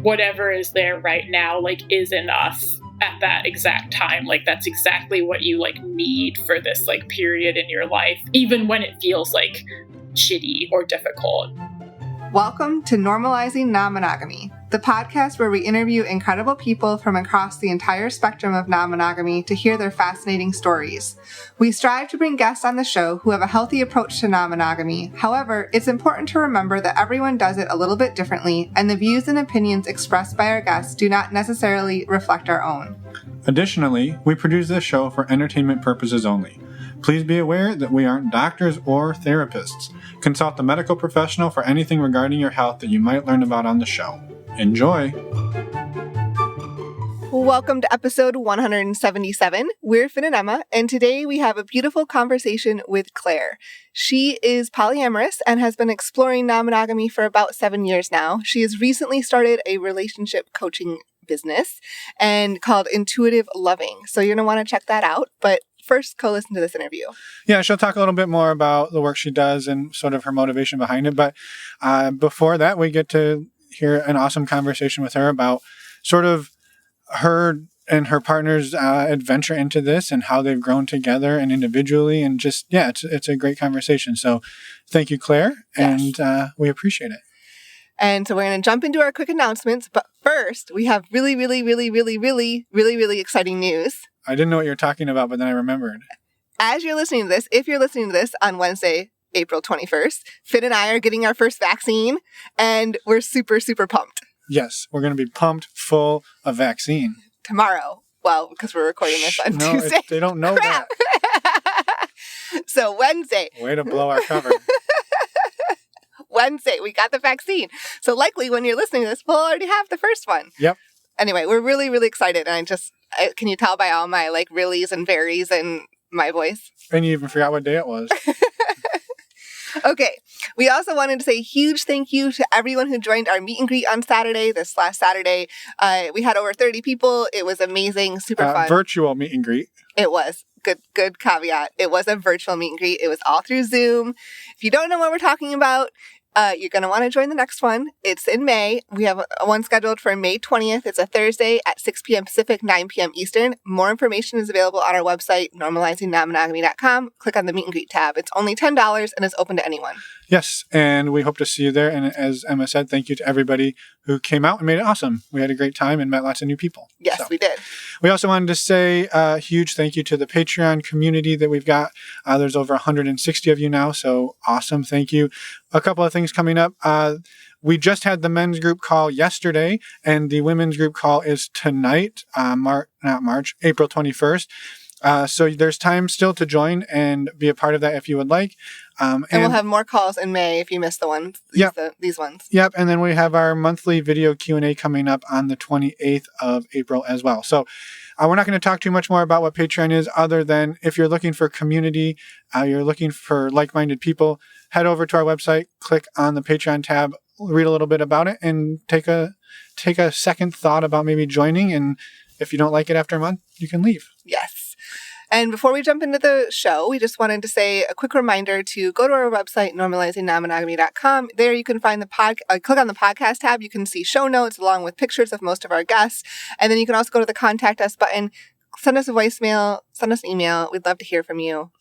whatever is there right now, like, is enough at that exact time. Like, that's exactly what you like need for this like period in your life, even when it feels like shitty or difficult. Welcome to Normalizing Non-Monogamy, the podcast where we interview incredible people from across the entire spectrum of non-monogamy to hear their fascinating stories. We strive to bring guests on the show who have a healthy approach to non-monogamy. However, it's important to remember that everyone does it a little bit differently, and the views and opinions expressed by our guests do not necessarily reflect our own. Additionally, we produce this show for entertainment purposes only. Please be aware that we aren't doctors or therapists. Consult a medical professional for anything regarding your health that you might learn about on the show. Enjoy! Welcome to episode 177. We're Finn and Emma, and today we have a beautiful conversation with Claire. She is polyamorous and has been exploring non-monogamy for about 7 years now. She has recently started a relationship coaching business and called Intuitive Loving. So you're going to want to check that out. But first, go listen to this interview. Yeah, she'll talk a little bit more about the work she does and sort of her motivation behind it. But before that, we get to hear an awesome conversation with her about sort of her and her partner's adventure into this and how they've grown together and individually. And just, yeah, it's a great conversation. So thank you, Claire. Yes. And we appreciate it. And so we're going to jump into our quick announcements. But first, we have really exciting news. I didn't know what you were talking about, but then I remembered. As you're listening to this, if you're listening to this on Wednesday, April 21st, Finn and I are getting our first vaccine, and we're super pumped. Yes, we're going to be pumped full of vaccine. Tomorrow. Well, because we're recording this on Tuesday. They don't know Crap. that. So Wednesday. Way to blow our cover. Wednesday, we got the vaccine. So likely when you're listening to this, we'll already have the first one. Yep. Anyway, we're really excited. And can you tell by all my like reallys and varies in my voice? And you even forgot what day it was. Okay. We also wanted to say a huge thank you to everyone who joined our meet and greet on Saturday, this last Saturday. We had over 30 people. It was amazing, super fun. Virtual meet and greet. It was. Good caveat. It was a virtual meet and greet. It was all through Zoom. If you don't know what we're talking about, you're going to want to join the next one. It's in May. We have one scheduled for May 20th. It's a Thursday at 6 p.m. Pacific, 9 p.m. Eastern. More information is available on our website, normalizingnonmonogamy.com. Click on the meet and greet tab. It's only $10 and is open to anyone. Yes, and we hope to see you there. And as Emma said, thank you to everybody who came out and made it awesome. We had a great time and met lots of new people. Yes, we did. We also wanted to say a huge thank you to the Patreon community that we've got. There's over 160 of you now, so awesome. Thank you. A couple of things coming up. We just had the men's group call yesterday, and the women's group call is tonight, April 21st. So there's time still to join and be a part of that if you would like. And we'll have more calls in May if you missed the ones. These ones. Yep. And then we have our monthly video Q&A coming up on the 28th of April as well. So we're not going to talk too much more about what Patreon is other than if you're looking for community, you're looking for like-minded people, head over to our website, click on the Patreon tab, read a little bit about it, and take a second thought about maybe joining. And if you don't like it after a month, you can leave. Yes. And before we jump into the show, we just wanted to say a quick reminder to go to our website, normalizingnonmonogamy.com. There you can find click on the podcast tab. You can see show notes along with pictures of most of our guests. And then you can also go to the contact us button, send us a voicemail, send us an email. We'd love to hear from you.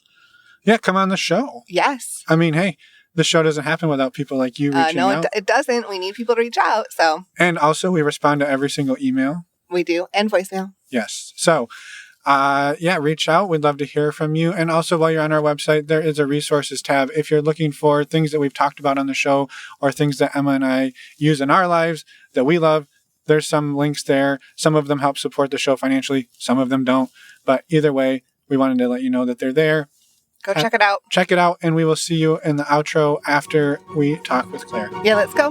Yeah, come on the show. Yes. I mean, hey, the show doesn't happen without people like you reaching out. No, it doesn't. We need people to reach out. So. And also, we respond to every single email. We do. And voicemail. Yes. So, reach out. We'd love to hear from you. And also, while you're on our website, there is a resources tab. If you're looking for things that we've talked about on the show or things that Emma and I use in our lives that we love, there's some links there. Some of them help support the show financially. Some of them don't. But either way, we wanted to let you know that they're there. Go check it out. Check it out. And we will see you in the outro after we talk with Claire. Yeah, let's go.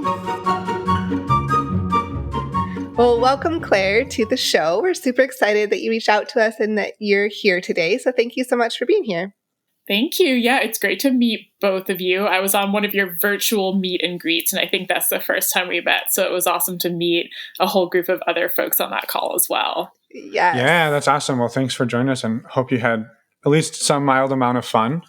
Well, welcome, Claire, to the show. We're super excited that you reached out to us and that you're here today. So thank you so much for being here. Thank you. Yeah, it's great to meet both of you. I was on one of your virtual meet and greets, and I think that's the first time we met. So it was awesome to meet a whole group of other folks on that call as well. Yes. Yeah, that's awesome. Well, thanks for joining us, and hope you had at least some mild amount of fun.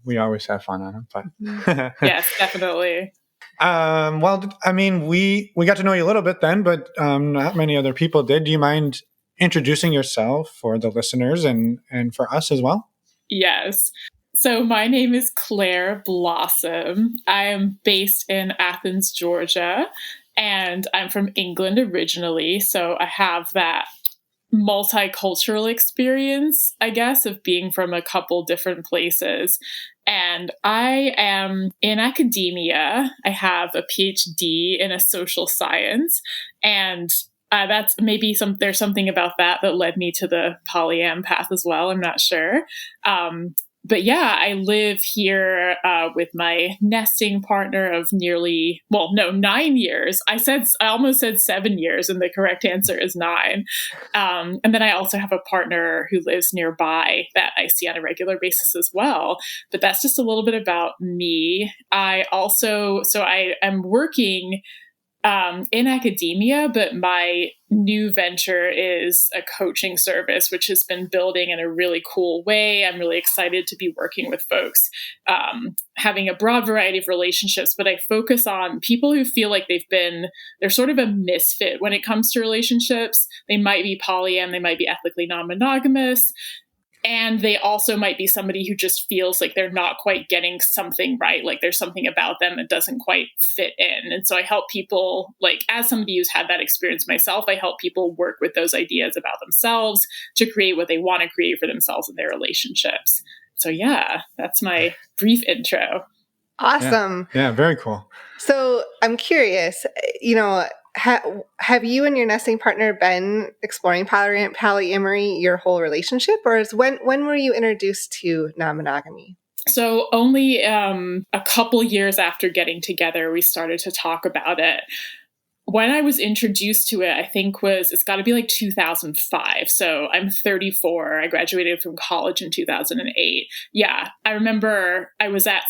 We always have fun on them, but Yes, definitely. Well, I mean, we got to know you a little bit then, but not many other people did. Do you mind introducing yourself for the listeners and for us as well? Yes. So my name is Claire Blossom. I am based in Athens, Georgia, and I'm from England originally. So I have that multicultural experience, I guess, of being from a couple different places. And I am in academia. I have a PhD in a social science, and that's maybe there's something about that led me to the polyam path as well. I'm not sure. But yeah, I live here with my nesting partner of 9 years. I almost said 7 years, and the correct answer is 9. And then I also have a partner who lives nearby that I see on a regular basis as well. But that's just a little bit about me. I am working in academia, but my new venture is a coaching service, which has been building in a really cool way. I'm really excited to be working with folks, having a broad variety of relationships, but I focus on people who feel like they're sort of a misfit when it comes to relationships. They might be polyam, they might be ethically non-monogamous, and they also might be somebody who just feels like they're not quite getting something right. Like there's something about them that doesn't quite fit in. And so I help people, like as somebody who's had that experience myself, I help people work with those ideas about themselves to create what they want to create for themselves in their relationships. So yeah, that's my brief intro. Awesome. Yeah, very cool. So I'm curious, have you and your nesting partner been exploring polyamory your whole relationship, or when were you introduced to non-monogamy? So only a couple years after getting together, we started to talk about it. When I was introduced to it, I think it's got to be like 2005. So I'm 34. I graduated from college in 2008. Yeah, I remember I was at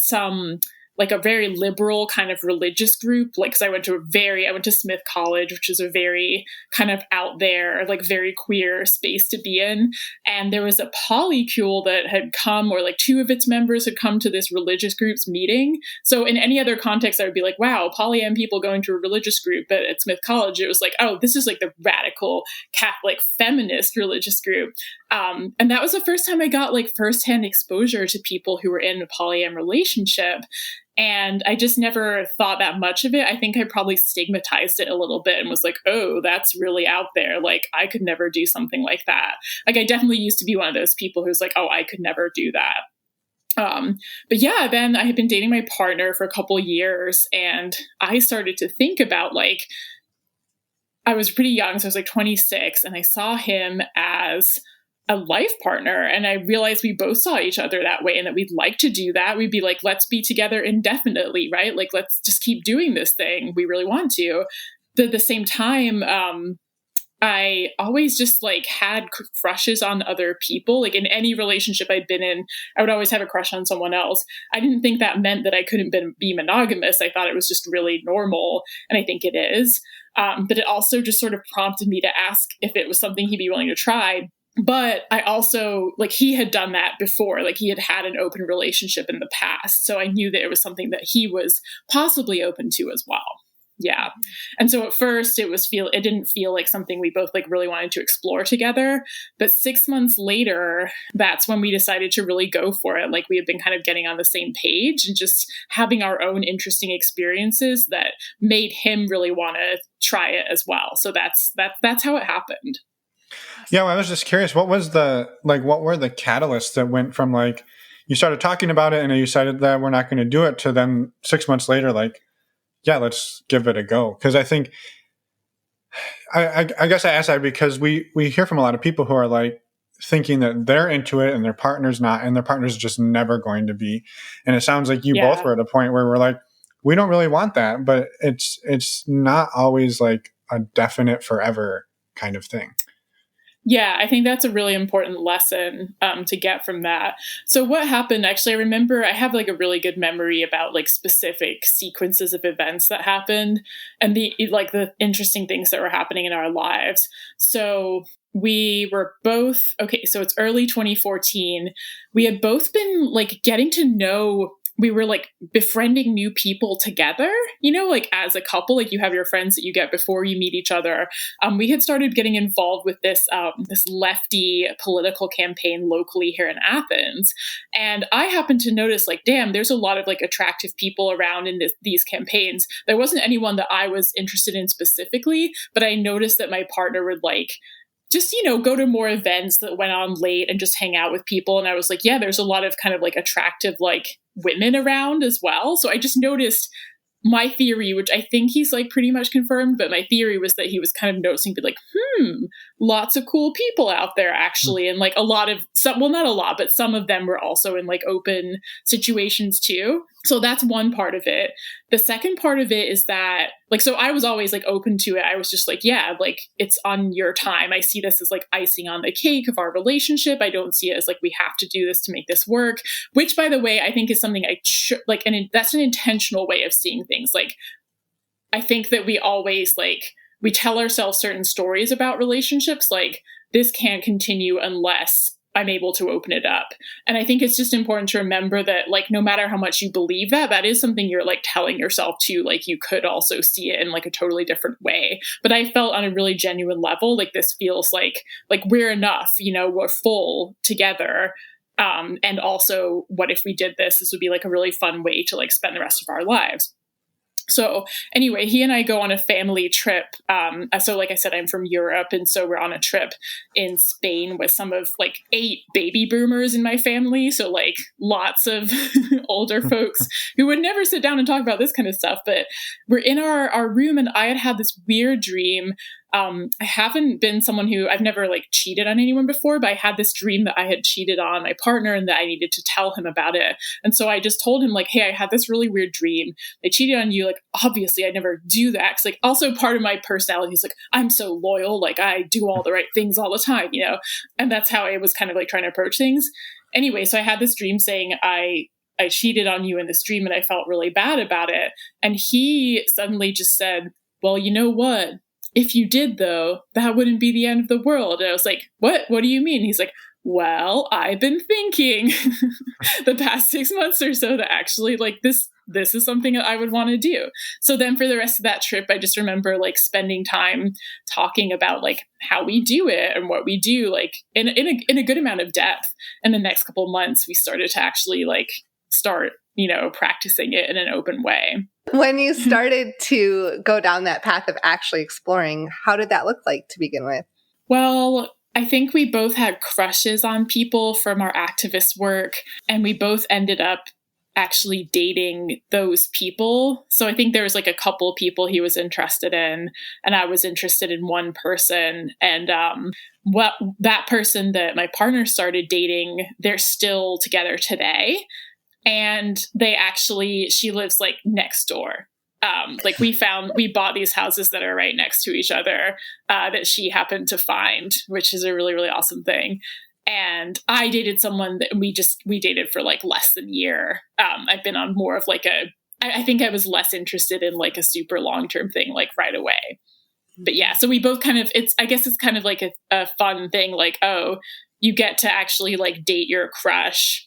like a very liberal kind of religious group, like, cause I went to Smith College, which is a very kind of out there, like very queer space to be in. And there was a polycule that had come, or like 2 of its members had come to this religious group's meeting. So in any other context, I would be like, wow, polyam people going to a religious group. But at Smith College, it was like, oh, this is like the radical Catholic feminist religious group. And that was the first time I got like firsthand exposure to people who were in a polyam relationship. And I just never thought that much of it. I think I probably stigmatized it a little bit and was like, oh, that's really out there. Like, I could never do something like that. Like, I definitely used to be one of those people who's like, oh, I could never do that. But yeah, then I had been dating my partner for a couple years, and I started to think about, like, I was pretty young, so I was like 26, and I saw him as a life partner. And I realized we both saw each other that way, and that we'd like to do that. We'd be like, let's be together indefinitely, right? Like, let's just keep doing this thing. We really want to. But at the same time, I always just like had crushes on other people. Like in any relationship I'd been in, I would always have a crush on someone else. I didn't think that meant that I couldn't be monogamous. I thought it was just really normal. And I think it is. But it also just sort of prompted me to ask if it was something he'd be willing to try. But I also, like, he had done that before, like he had an open relationship in the past. So I knew that it was something that he was possibly open to as well. Yeah. And so at first it didn't feel like something we both like really wanted to explore together. But 6 months later, that's when we decided to really go for it. Like we had been kind of getting on the same page and just having our own interesting experiences that made him really want to try it as well. So that's how it happened. Yeah, well, I was just curious, what were the catalysts that went from like, you started talking about it and you decided that we're not going to do it, to then 6 months later, like, yeah, let's give it a go. Because I think, I guess I asked that because we hear from a lot of people who are like thinking that they're into it and their partner's not, and their partner's just never going to be. And it sounds like you both were at a point where we're like, we don't really want that, but it's not always like a definite forever kind of thing. Yeah, I think that's a really important lesson to get from that. So what happened, actually, I remember I have like a really good memory about like specific sequences of events that happened and the interesting things that were happening in our lives. So we were both, so it's early 2014. We had both been like getting to know we were like befriending new people together, you know, like as a couple, like you have your friends that you get before you meet each other. We had started getting involved with this lefty political campaign locally here in Athens. And I happened to notice like, damn, there's a lot of like attractive people around in these campaigns. There wasn't anyone that I was interested in specifically, but I noticed that my partner would like just, you know, go to more events that went on late and just hang out with people. And I was like, yeah, there's a lot of kind of like attractive like women around as well. So I just noticed my theory, which I think he's like pretty much confirmed, but my theory was that he was kind of noticing, but like, lots of cool people out there actually. And like a lot of some, well, not a lot, but some of them were also in like open situations too. So that's one part of it. The second part of it is that like, so I was always like open to it. I was just like, yeah, like it's on your time. I see this as like icing on the cake of our relationship. I don't see it as like, we have to do this to make this work, which by the way, I think is something I like, and that's an intentional way of seeing things. Like, I think that we always like, we tell ourselves certain stories about relationships. Like this can't continue unless I'm able to open it up. And I think it's just important to remember that like, no matter how much you believe that, that is something you're like telling yourself too. Like you could also see it in like a totally different way. But I felt on a really genuine level, like this feels like we're enough, you know, we're full together. And also what if we did this? This would be like a really fun way to like spend the rest of our lives. So anyway, he and I go on a family trip. So like I said, I'm from Europe. And so we're on a trip in Spain with some of like 8 baby boomers in my family. So like lots of older folks who would never sit down and talk about this kind of stuff. But we're in our room and I had this weird dream. I haven't been someone who I've never like cheated on anyone before, but I had this dream that I had cheated on my partner and that I needed to tell him about it. And so I just told him like, hey, I had this really weird dream. I cheated on you. Like, obviously I never do that. 'Cause like also part of my personality is like, I'm so loyal. Like I do all the right things all the time, you know? And that's how I was kind of like trying to approach things. Anyway, so I had this dream saying I cheated on you in this dream and I felt really bad about it. And he suddenly just said, well, you know what? If you did, though, that wouldn't be the end of the world. And I was like, what? What do you mean? He's like, well, I've been thinking the past 6 months or so that actually like this is something that I would want to do. So then for the rest of that trip, I just remember like spending time talking about like how we do it and what we do, like in a good amount of depth. And the next couple of months, we started to actually like start, you know, practicing it in an open way. When you started to go down that path of actually exploring, how did that look like to begin with? Well, I think we both had crushes on people from our activist work, and we both ended up actually dating those people. So I think there was like a couple people he was interested in, and I was interested in one person. And that person that my partner started dating, they're still together today. And she lives like next door. Like we bought these houses that are right next to each other that she happened to find, which is a really, really awesome thing. And I dated someone that we dated for like less than a year. I've been on more of like I think I was less interested in like a super long-term thing, like right away. But yeah, so we both kind of, I guess it's kind of like a fun thing. Like, oh, you get to actually like date your crush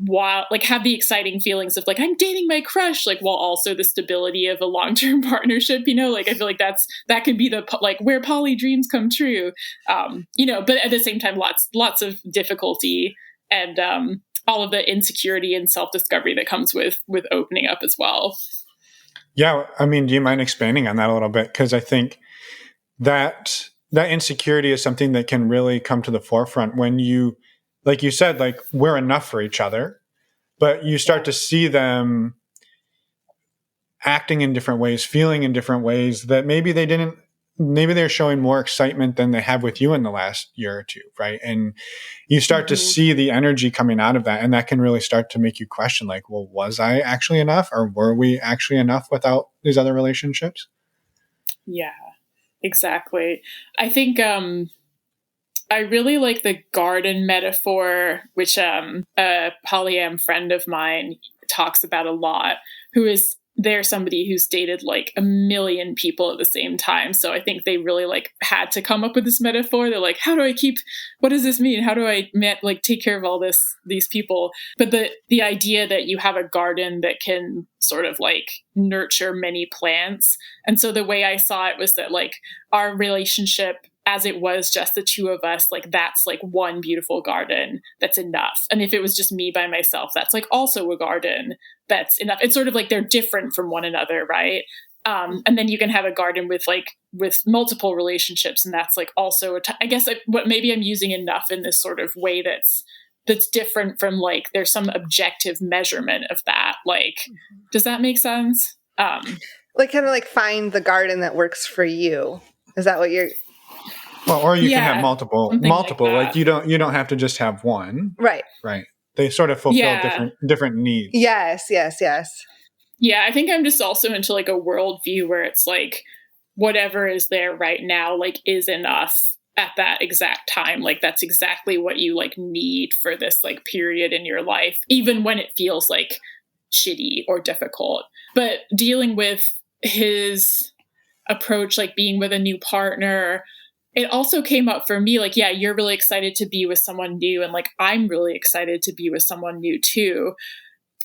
while like have the exciting feelings of like, I'm dating my crush, like while also the stability of a long-term partnership, you know, like I feel like that can be the like where poly dreams come true, you know, but at the same time, lots of difficulty and all of the insecurity and self-discovery that comes with opening up as well. Yeah. I mean, do you mind expanding on that a little bit? Because I think that insecurity is something that can really come to the forefront when you, like you said, like we're enough for each other, but you start to see them acting in different ways, feeling in different ways that maybe they're showing more excitement than they have with you in the last year or two. Right. And you start to see the energy coming out of that. And that can really start to make you question like, well, was I actually enough, or were we actually enough without these other relationships? Yeah, exactly. I think, I really like the garden metaphor, which a polyam friend of mine talks about a lot, who is they're somebody who's dated like a million people at the same time. So I think they really like had to come up with this metaphor. They're like, what does this mean? How do I like take care of all these people? But the idea that you have a garden that can sort of like nurture many plants. And so the way I saw it was that like our relationship, as it was just the two of us, like that's like one beautiful garden that's enough. And if it was just me by myself, that's like also a garden that's enough. It's sort of like they're different from one another, right? And then you can have a garden with multiple relationships, and that's like also I guess what maybe I'm using enough in this sort of way that's different from like there's some objective measurement of that. Like, does that make sense? Like kind of like find the garden that works for you. Is that what you're? Well, or you can have multiple. Like you don't have to just have one. Right. Right. They sort of fulfill different needs. Yes. Yeah, I think I'm just also into like a worldview where it's like whatever is there right now like is enough at that exact time. Like that's exactly what you like need for this like period in your life, even when it feels like shitty or difficult. But dealing with his approach, like being with a new partner, it also came up for me, like, yeah, you're really excited to be with someone new. And like, I'm really excited to be with someone new too.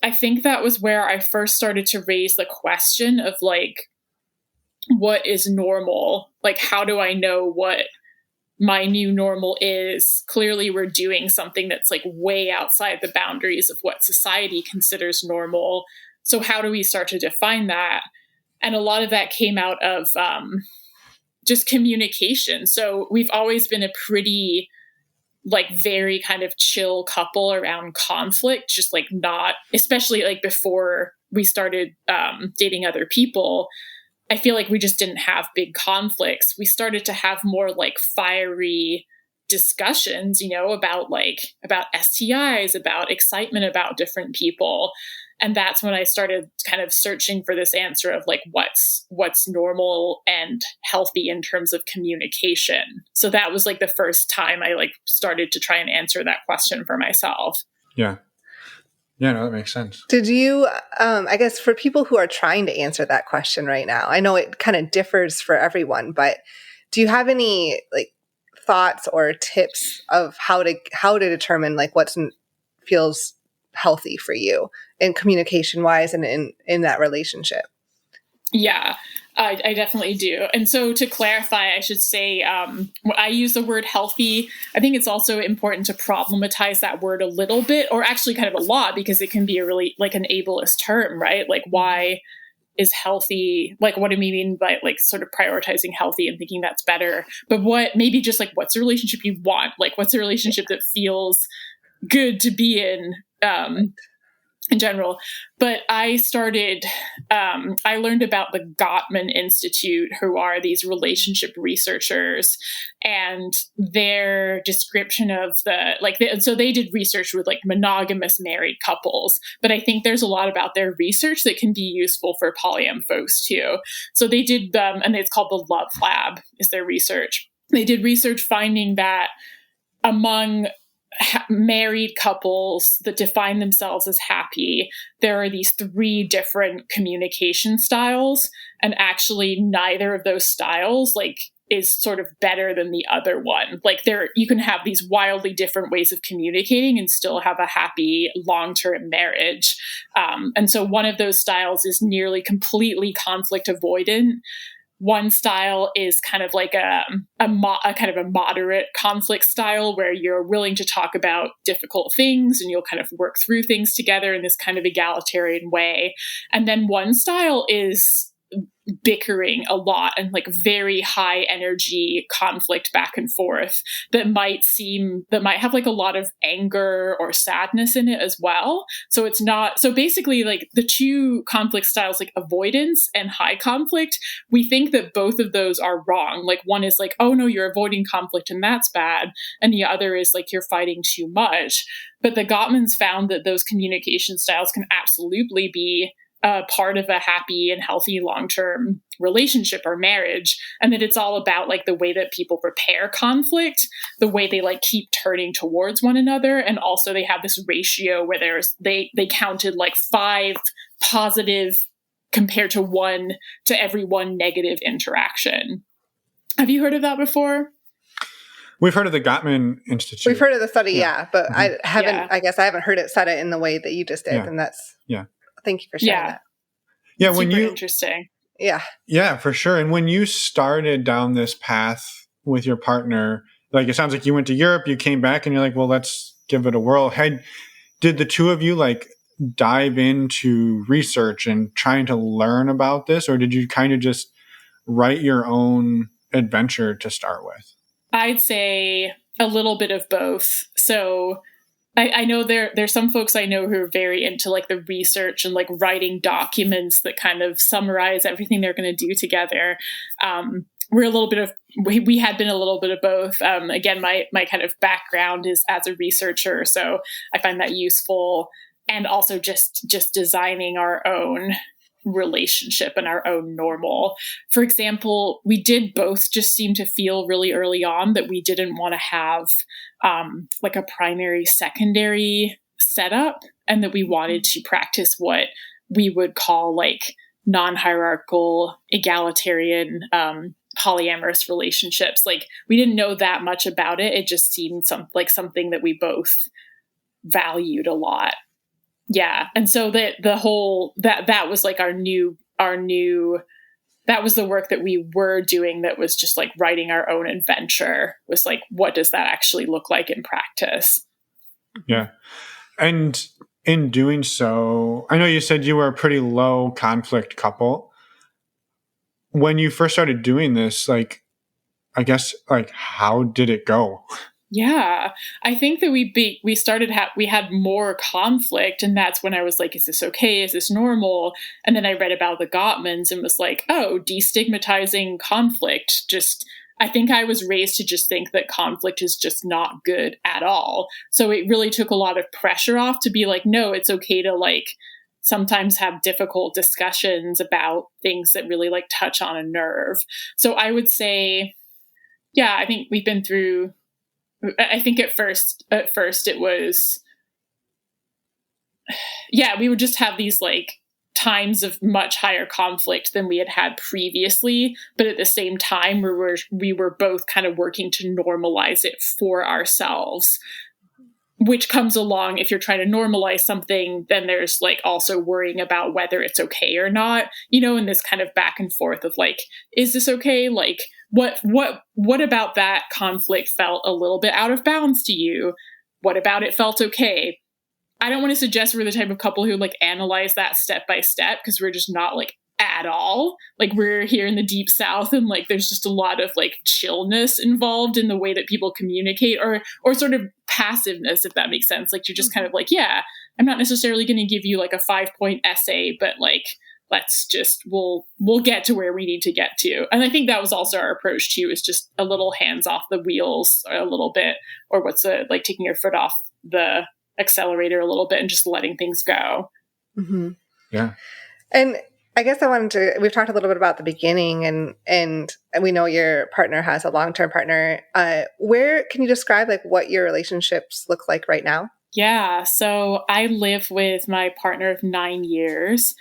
I think that was where I first started to raise the question of like, what is normal? Like, how do I know what my new normal is? Clearly, we're doing something that's like way outside the boundaries of what society considers normal. So how do we start to define that? And a lot of that came out of just communication. So we've always been a pretty like very kind of chill couple around conflict, just like not, especially like before we started dating other people. I feel like we just didn't have big conflicts. We started to have more like fiery discussions, you know, about STIs, about excitement about different people. And that's when I started kind of searching for this answer of like what's normal and healthy in terms of communication. So that was like the first time I like started to try and answer that question for myself. Yeah. Yeah, no, that makes sense. Did you, I guess for people who are trying to answer that question right now, I know it kind of differs for everyone, but do you have any like thoughts or tips of how to determine like what feels healthy for you in communication wise and in that relationship? Yeah, I definitely do. And so to clarify, I should say, I use the word healthy. I think it's also important to problematize that word a little bit, or actually kind of a lot, because it can be a really like an ableist term, right? Like why is healthy, like what do we mean by like sort of prioritizing healthy and thinking that's better? But maybe just like what's the relationship you want? Like what's the relationship that feels good to be in general. But I learned about the Gottman Institute, who are these relationship researchers, and their description of so they did research with like monogamous married couples, but I think there's a lot about their research that can be useful for polyam folks too. So they did, and it's called the Love Lab is their research. They did research finding that among married couples that define themselves as happy, there are these 3 different communication styles, and actually neither of those styles like is sort of better than the other one. Like you can have these wildly different ways of communicating and still have a happy long-term marriage. And so one of those styles is nearly completely conflict avoidant. One style is kind of like a kind of a moderate conflict style where you're willing to talk about difficult things and you'll kind of work through things together in this kind of egalitarian way. And then one style is bickering a lot and like very high energy conflict back and forth that might have like a lot of anger or sadness in it as well. So basically like the 2 conflict styles, like avoidance and high conflict, we think that both of those are wrong. Like one is like, oh no, you're avoiding conflict and that's bad. And the other is like, you're fighting too much. But the Gottmans found that those communication styles can absolutely be part of a happy and healthy long-term relationship or marriage, and that it's all about like the way that people prepare conflict, the way they like keep turning towards one another, and also they have this ratio where they counted like 5 positive compared to every one negative interaction. Have you heard of that before? We've heard of the Gottman Institute. We've heard of the study, but I haven't. Yeah. I guess I haven't heard it said it in the way that you just did, and that's Thank you for sharing that. Yeah, Super interesting. Yeah, for sure. And when you started down this path with your partner, like it sounds like you went to Europe, you came back, and you're like, well, let's give it a whirl. Did the two of you like dive into research and trying to learn about this, or did you kind of just write your own adventure to start with? I'd say a little bit of both. So I know there's some folks I know who are very into like the research and like writing documents that kind of summarize everything they're going to do together. We had been a little bit of both. Again, my kind of background is as a researcher, so I find that useful. And also just designing our own relationship and our own normal. For example, we did both just seem to feel really early on that we didn't want to have like a primary secondary setup, and that we wanted to practice what we would call like non-hierarchical, egalitarian, polyamorous relationships. Like we didn't know that much about it. It just seemed like something that we both valued a lot. Yeah. And so that was like our new, that was the work that we were doing. That was just like writing our own adventure, was like, what does that actually look like in practice? Yeah. And in doing so, I know you said you were a pretty low conflict couple. When you first started doing this, like, I guess, like, how did it go? Yeah, I think that we had more conflict, and that's when I was like, is this okay? Is this normal? And then I read about the Gottmans and was like, oh, destigmatizing conflict. I think I was raised to just think that conflict is just not good at all. So it really took a lot of pressure off to be like, no, it's okay to like sometimes have difficult discussions about things that really like touch on a nerve. So I would say, yeah, I think we've been through, I think at first it was, we would just have these like times of much higher conflict than we had previously. But at the same time, we were both kind of working to normalize it for ourselves, which comes along. If you're trying to normalize something, then there's like also worrying about whether it's okay or not, and this kind of back and forth of like, is this okay? Like, what about that conflict felt a little bit out of bounds to you? What about it felt okay? I don't want to suggest we're the type of couple who like analyze that step by step, because we're just not like at all. Like we're here in the deep South, and like there's just a lot of like chillness involved in the way that people communicate, or sort of passiveness, if that makes sense. Like you're just kind of like, yeah, I'm not necessarily going to give you like a 5-point essay, but like we'll get to where we need to get to. And I think that was also our approach too, is just a little hands off the wheels a little bit, or like taking your foot off the accelerator a little bit and just letting things go. Mm-hmm. Yeah. And I guess we've talked a little bit about the beginning, and we know your partner has a long-term partner. Where can you describe like what your relationships look like right now? Yeah. So I live with my partner of 9 years.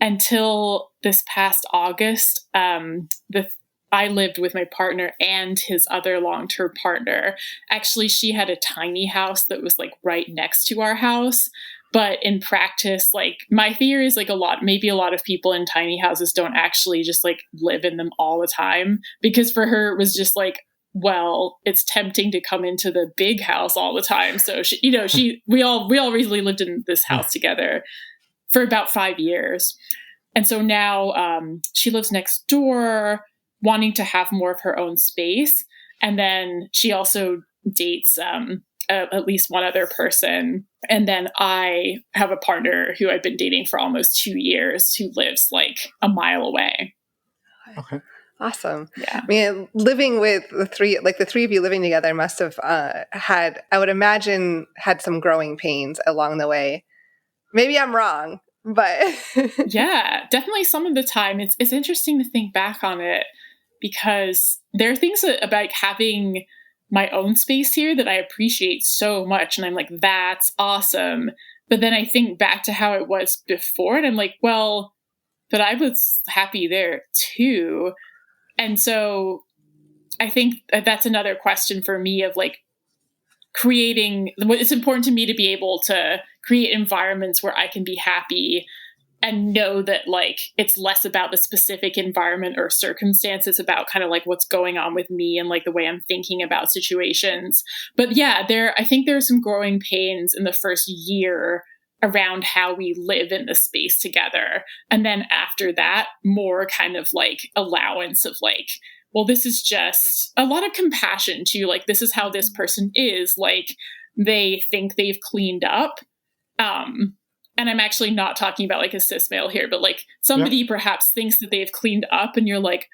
Until this past August, I lived with my partner and his other long-term partner. Actually, she had a tiny house that was like right next to our house. But in practice, like my theory is like a lot of people in tiny houses don't actually just like live in them all the time, because for her it was just like, well, it's tempting to come into the big house all the time. So we all recently lived in this house together for about 5 years. And so now she lives next door, wanting to have more of her own space. And then she also dates at least one other person. And then I have a partner who I've been dating for almost 2 years, who lives like a mile away. Okay. Awesome. Yeah. I mean, living with the three of you living together must have I would imagine, had some growing pains along the way. Maybe I'm wrong, but yeah, definitely some of the time. It's interesting to think back on it, because there are things about having my own space here that I appreciate so much. And I'm like, that's awesome. But then I think back to how it was before, and I'm like, well, but I was happy there too. And so I think that's another question for me of like creating, it's important to me to be able to create environments where I can be happy and know that like it's less about the specific environment or circumstances, about kind of like what's going on with me and like the way I'm thinking about situations. But yeah, I think there are some growing pains in the first year around how we live in the space together. And then after that, more kind of like allowance of like, well, this is just a lot of compassion to like, this is how this person is. Like they think they've cleaned up. And I'm actually not talking about like a cis male here, but like somebody perhaps thinks that they've cleaned up and you're like,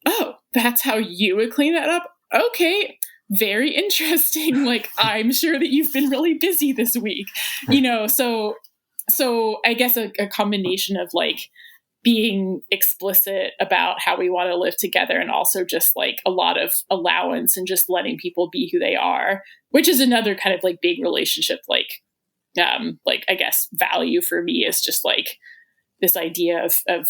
oh, that's how you would clean that up? Okay. Very interesting. Like, I'm sure that you've been really busy this week, you know? So I guess a combination of like being explicit about how we want to live together and also just like a lot of allowance and just letting people be who they are, which is another kind of like big relationship, like I guess value for me is just like this idea of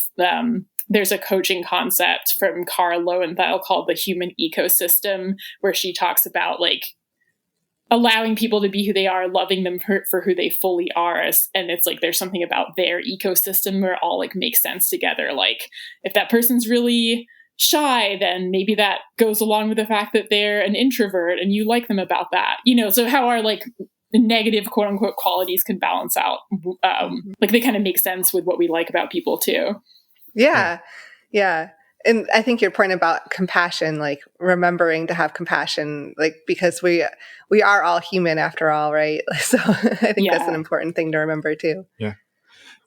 there's a coaching concept from Kara Loewentheil called the human ecosystem, where she talks about like allowing people to be who they are, loving them for who they fully are. And it's like, there's something about their ecosystem where it all like makes sense together. Like if that person's really shy, then maybe that goes along with the fact that they're an introvert and you like them about that, you know, so how our like negative quote unquote qualities can balance out. Like they kind of make sense with what we like about people too. Yeah. And I think your point about compassion, like remembering to have compassion, like because we are all human after all, right? So I think that's an important thing to remember too. Yeah.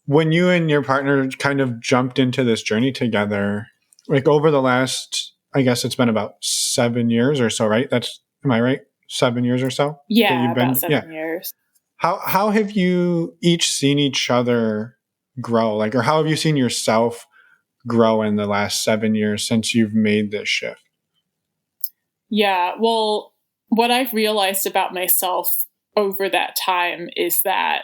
When you and your partner kind of jumped into this journey together, like over the last, I guess it's been about 7 years or so, right? Am I right? 7 years or so? Yeah, about 7 years. How have you each seen each other grow? Like, or how have you seen yourself grow in the last 7 years since you've made this shift? Yeah, well, what I've realized about myself over that time is that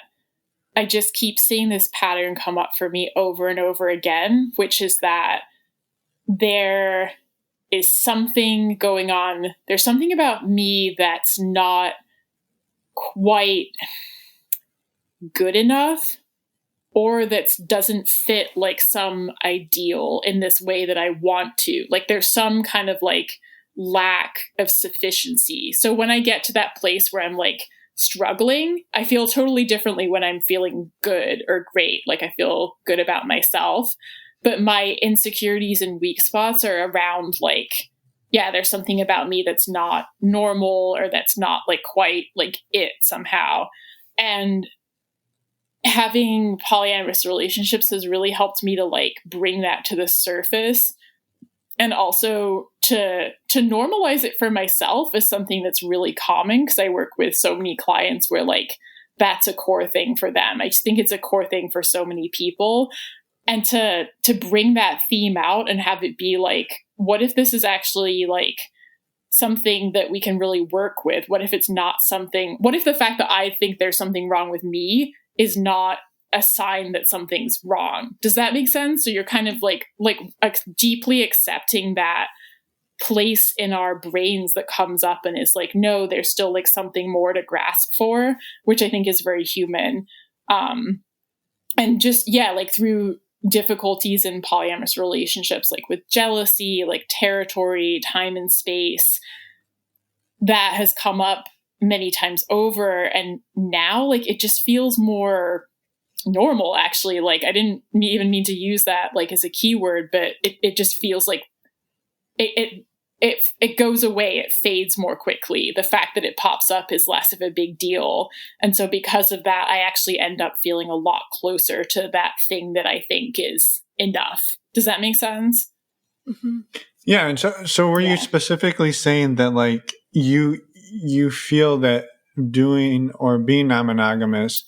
I just keep seeing this pattern come up for me over and over again, which is that there is something going on. There's something about me that's not quite good enough, or that doesn't fit like some ideal in this way that I want to. Like there's some kind of like lack of sufficiency. So when I get to that place where I'm like struggling, I feel totally differently when I'm feeling good or great. Like I feel good about myself. But my insecurities and weak spots are around like, yeah, there's something about me that's not normal, or that's not like quite like it somehow. And having polyamorous relationships has really helped me to like bring that to the surface, and also to normalize it for myself as something that's really common, because I work with so many clients where like that's a core thing for them. I just think it's a core thing for so many people. And to bring that theme out and have it be like, what if this is actually like something that we can really work with? What if it's not something? What if the fact that I think there's something wrong with me is not a sign that something's wrong? Does that make sense? So you're kind of like deeply accepting that place in our brains that comes up and is like, no, there's still like something more to grasp for, which I think is very human. And just, yeah, like through difficulties in polyamorous relationships, like with jealousy, like territory, time and space, that has come up many times over. And now like it just feels more normal, actually. Like I didn't even mean to use that like as a keyword, but it just feels like it goes away. It fades more quickly. The fact that it pops up is less of a big deal. And so because of that, I actually end up feeling a lot closer to that thing that I think is enough. Does that make sense? Mm-hmm. Yeah. And so were you specifically saying that like you feel that doing or being non-monogamous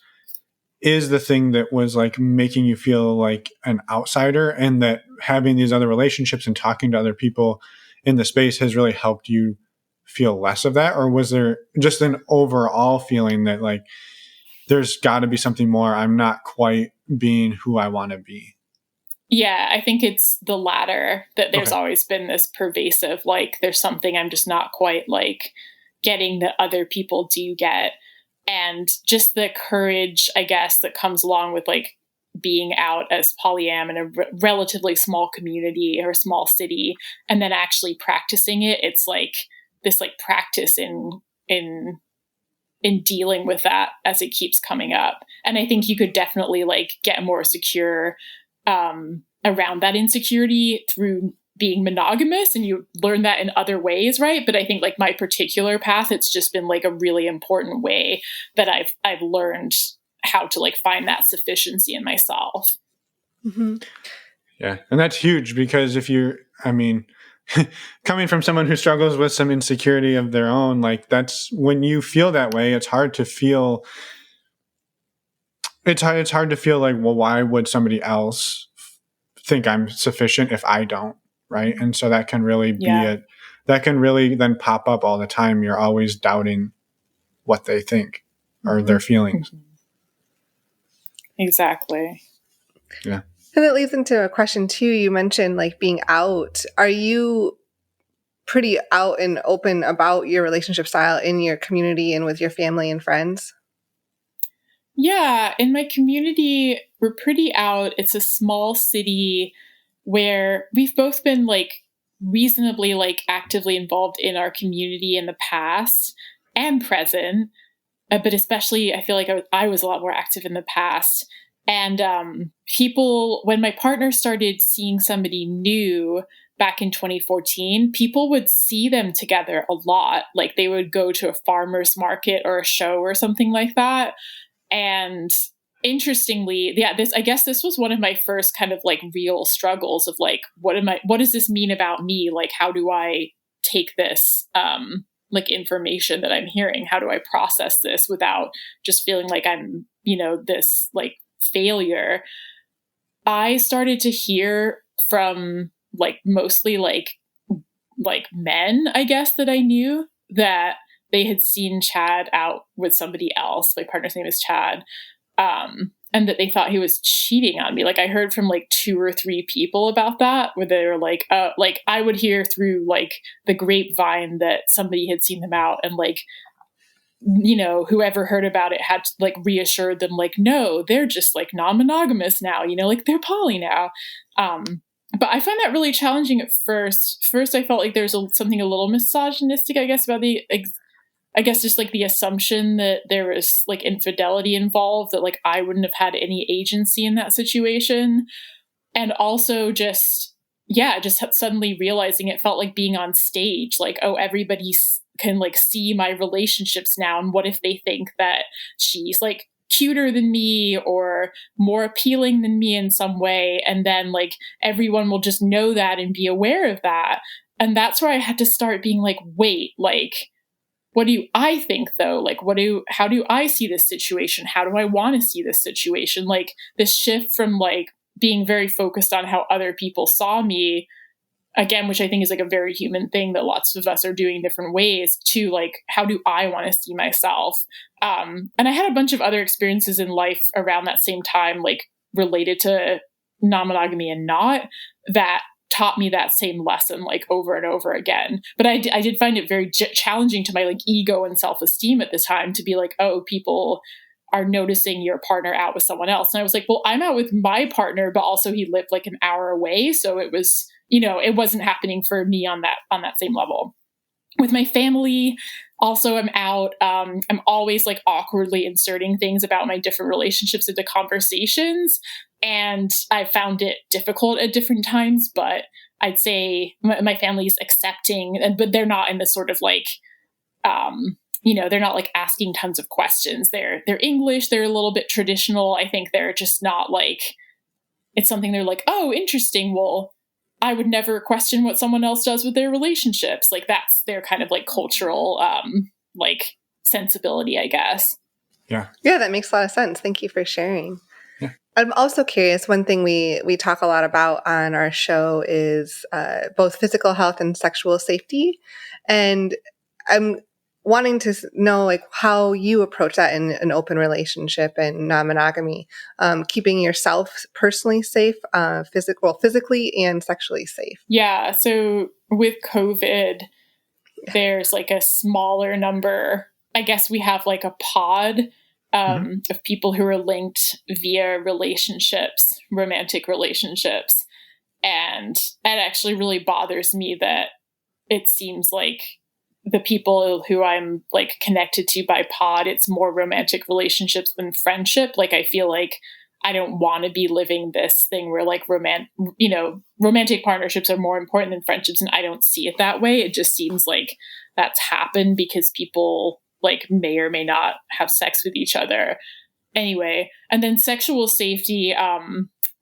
is the thing that was like making you feel like an outsider, and that having these other relationships and talking to other people in the space has really helped you feel less of that? Or was there just an overall feeling that like, there's got to be something more, I'm not quite being who I want to be? Yeah, I think it's the latter, that there's Okay. always been this pervasive, like, there's something I'm just not quite like getting that other people do get. And just the courage, I guess, that comes along with like being out as polyam in a relatively small community or a small city, and then actually practicing it. It's like this like practice in dealing with that as it keeps coming up. And I think you could definitely like get more secure around that insecurity through being monogamous, and you learn that in other ways, right? But I think like my particular path, it's just been like a really important way that I've learned how to like find that sufficiency in myself. Mm-hmm. Yeah. And that's huge, because if you're, I mean, coming from someone who struggles with some insecurity of their own, like that's when you feel that way, it's hard to feel like, well, why would somebody else think I'm sufficient if I don't? Right. And so that can really be that can really then pop up all the time. You're always doubting what they think or their feelings. Exactly. Yeah. And it leads into a question too. You mentioned like being out. Are you pretty out and open about your relationship style in your community and with your family and friends? Yeah, in my community, we're pretty out. It's a small city where we've both been like reasonably like actively involved in our community in the past and present. But especially, I feel like I was a lot more active in the past. And people, when my partner started seeing somebody new back in 2014, people would see them together a lot. Like they would go to a farmer's market or a show or something like that. And interestingly, yeah, I guess this was one of my first kind of like real struggles of like, what does this mean about me? Like, how do I take this like information that I'm hearing? How do I process this without just feeling like I'm, this like failure? I started to hear from like mostly like men, I guess, that I knew, that they had seen Chad out with somebody else. My partner's name is Chad. And that they thought he was cheating on me. Like I heard from like 2 or 3 people about that, where they were like I would hear through like the grapevine that somebody had seen them out, and like, whoever heard about it had like reassured them like, no, they're just like non-monogamous now, like they're poly now. But I find that really challenging at first. First, I felt like there's something a little misogynistic, I guess, about just like the assumption that there was like infidelity involved, that like I wouldn't have had any agency in that situation. And also just suddenly realizing it felt like being on stage, like, oh, everybody can like see my relationships now. And what if they think that she's like cuter than me or more appealing than me in some way? And then like everyone will just know that and be aware of that. And that's where I had to start being like, wait, like, what do I think though? Like, how do I see this situation? How do I want to see this situation? Like this shift from like being very focused on how other people saw me, again, which I think is like a very human thing that lots of us are doing different ways, to like, how do I want to see myself? And I had a bunch of other experiences in life around that same time, like related to non-monogamy and not, that taught me that same lesson like over and over again. But I did find it very challenging to my like ego and self-esteem at the time to be like, oh, people are noticing your partner out with someone else. And I was like, well, I'm out with my partner, but also he lived like an hour away. So it was, it wasn't happening for me on that same level. With my family, also I'm out. I'm always like awkwardly inserting things about my different relationships into conversations. And I found it difficult at different times, but I'd say my family's accepting, but they're not in the sort of like, they're not like asking tons of questions. They're English. They're a little bit traditional. I think they're just not like, it's something they're like, oh, interesting. Well, I would never question what someone else does with their relationships. Like that's their kind of like cultural, like sensibility, I guess. Yeah. Yeah, that makes a lot of sense. Thank you for sharing. Yeah. I'm also curious, one thing we talk a lot about on our show is both physical health and sexual safety. And I'm wanting to know like how you approach that in an open relationship and non-monogamy, keeping yourself personally safe, physically and sexually safe. Yeah. So with COVID, there's like a smaller number. I guess we have like a pod of people who are linked via relationships, romantic relationships. And it actually really bothers me that it seems like the people who I'm like connected to by pod, it's more romantic relationships than friendship. Like, I feel like I don't want to be living this thing where like romantic partnerships are more important than friendships. And I don't see it that way. It just seems like that's happened because people like may or may not have sex with each other anyway. And then sexual safety.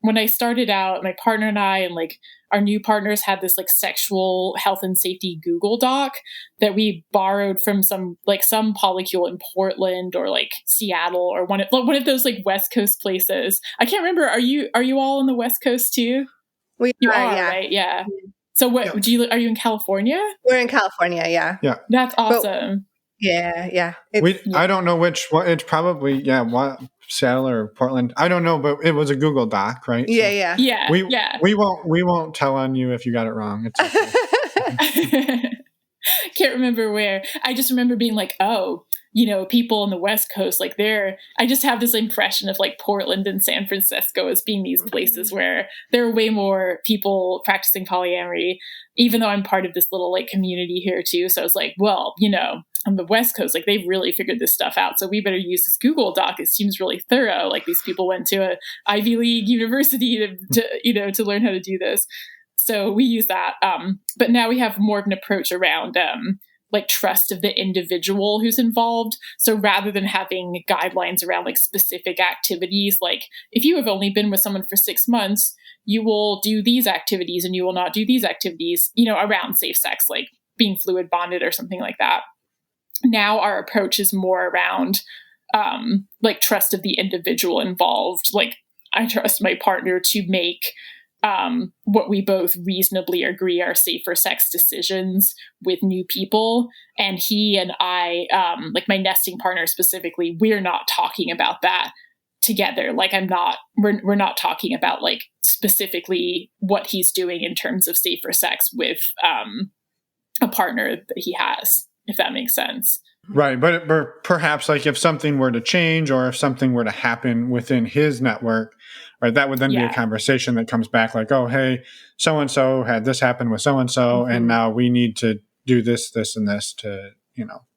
When I started out, my partner and I and like our new partners had this like sexual health and safety Google Doc that we borrowed from some polycule in Portland or like Seattle or one of those like West Coast places. I can't remember. Are you all on the West Coast too? You are, yeah. right? Yeah. So what are you in California? We're in California. Yeah. Yeah. That's awesome. Yeah. I don't know which one. It's probably, Seattle or Portland. I don't know, but it was a Google Doc, right? Yeah. We won't tell on you if you got it wrong. It's okay. Can't remember where. I just remember being like, oh, people on the West Coast, like I just have this impression of like Portland and San Francisco as being these places where there are way more people practicing polyamory, even though I'm part of this little like community here too. So I was like, well, on the West Coast, like they've really figured this stuff out. So we better use this Google Doc. It seems really thorough. Like these people went to a Ivy League university to learn how to do this. So we use that. But now we have more of an approach around like trust of the individual who's involved. So rather than having guidelines around like specific activities, like if you have only been with someone for 6 months, you will do these activities and you will not do these activities, around safe sex, like being fluid bonded or something like that. Now our approach is more around like trust of the individual involved. Like I trust my partner to make what we both reasonably agree are safer sex decisions with new people. And he and I, like my nesting partner specifically, we're not talking about that together. Like we're not talking about like specifically what he's doing in terms of safer sex with a partner that he has, if that makes sense. Right. But perhaps like if something were to change or if something were to happen within his network, right, that would then be a conversation that comes back like, oh, hey, so-and-so had this happen with so-and-so, and now we need to do this, this, and this to,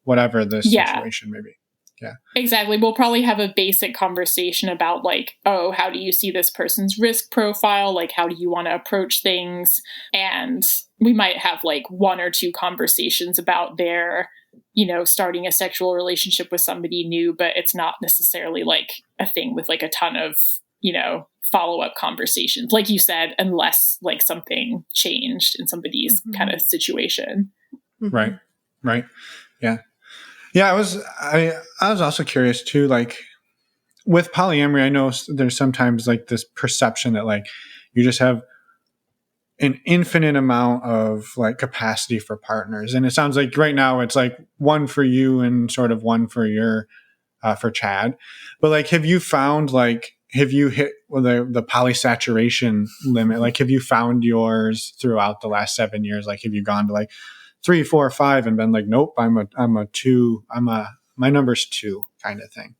whatever this situation may be. Yeah, exactly. We'll probably have a basic conversation about like, oh, how do you see this person's risk profile? Like, how do you want to approach things? And we might have like 1 or 2 conversations about their, starting a sexual relationship with somebody new, but it's not necessarily like a thing with like a ton of, follow-up conversations, like you said, unless like something changed in somebody's kind of situation. Right. Yeah. I was also curious too, like with polyamory, I know there's sometimes like this perception that like you just have an infinite amount of like capacity for partners. And it sounds like right now it's like one for you and sort of one for for Chad. But like, have you hit the polysaturation limit? Like, have you found yours throughout the last 7 years? Like, have you gone to like 3, 4, 5 and been like, nope, I'm a 2, my number's 2 kind of thing?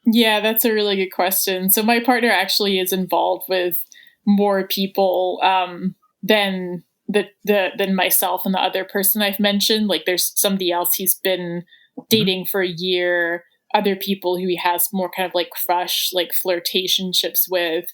Yeah, that's a really good question. So my partner actually is involved with more people than myself and the other person I've mentioned. Like there's somebody else he's been dating for a year, other people who he has more kind of like crush, like flirtationships with.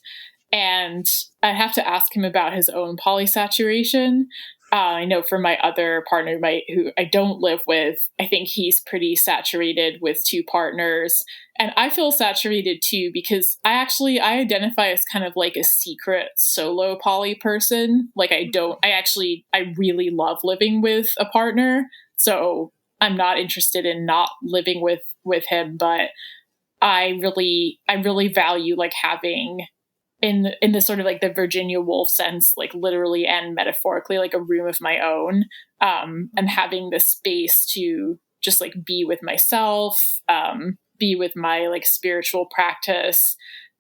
And I have to ask him about his own polysaturation. I know for my other partner, who I don't live with, I think he's pretty saturated with 2 partners. And I feel saturated too, because I identify as kind of like a secret solo poly person. Like I really love living with a partner. So I'm not interested in not living with him, but I really value like having in the sort of like the Virginia Woolf sense, like literally and metaphorically, like a room of my own, and having the space to just like be with myself, be with my like spiritual practice,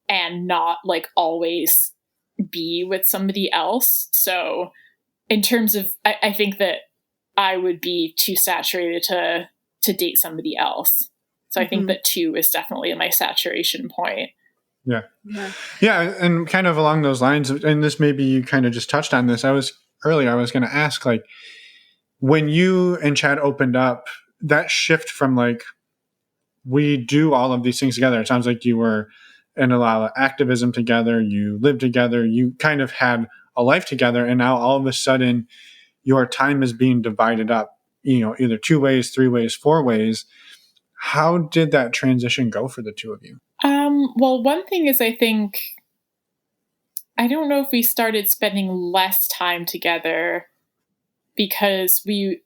and not like always be with somebody else. So in terms of, I think that I would be too saturated to date somebody else. So I think that 2 is definitely my saturation point. Yeah. And kind of along those lines, and this maybe you kind of just touched on this. I was going to ask, like, when you and Chad opened up, that shift from like, we do all of these things together. It sounds like you were in a lot of activism together. You lived together. You kind of had a life together. And now all of a sudden your time is being divided up, either 2 ways, 3 ways, 4 ways. How did that transition go for the 2 of you? Well, one thing is, I don't know if we started spending less time together because we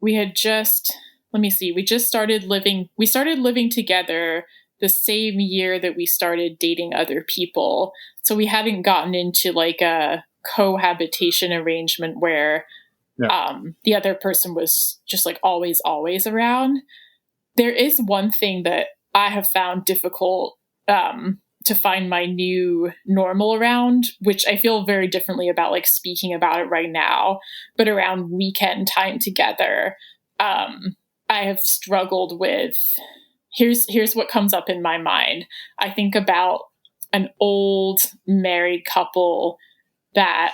had just, we just started living together the same year that we started dating other people. So we hadn't gotten into like a cohabitation arrangement where the other person was just like always around. There is one thing that I have found difficult to find my new normal around, which I feel very differently about, like speaking about it right now, but around weekend time together. I have struggled with, here's what comes up in my mind. I think about an old married couple that